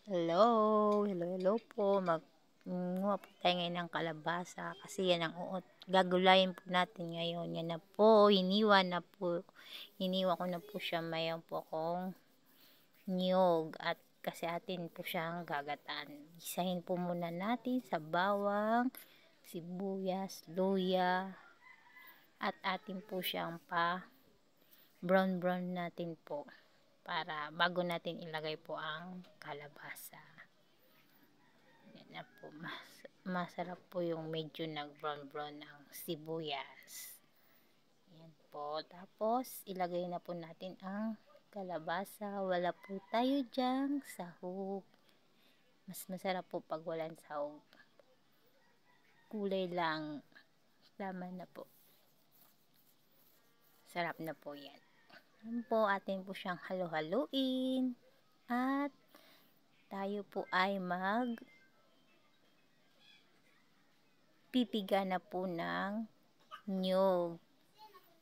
Hello, hello po. Magmumuha po tayo ngayon ng kalabasa kasi yan ang gagulayin po natin ngayon. Yan na po, hiniwa ko na po siya. Mayon po akong niyog at kasi atin po siyang gagatan. Isahin po muna natin sa bawang, sibuyas, luya at atin po siyang brown natin po para bago natin ilagay po ang kalabasa. Yan na po, masarap po yung medyo nag brown ng sibuyas. Yan po, tapos ilagay na po natin ang kalabasa. Wala po tayo dyang sahog, mas masarap po pag walang sahog, kulay lang, tama na po, sarap na po yan. Yan po, atin po siyang halo-haluin at tayo po ay pipiga na po ng niyog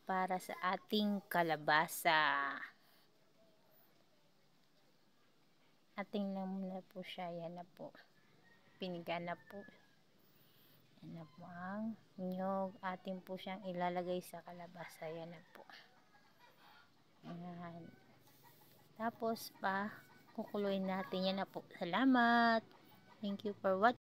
para sa ating kalabasa. Ating lang muna po siya. Yan na po, piniga na po. Yan na po ang niyog. Atin po siyang ilalagay sa kalabasa. Yan na po. Yan. Tapos kukuluin natin. Yan na po. Salamat. Thank you for watching.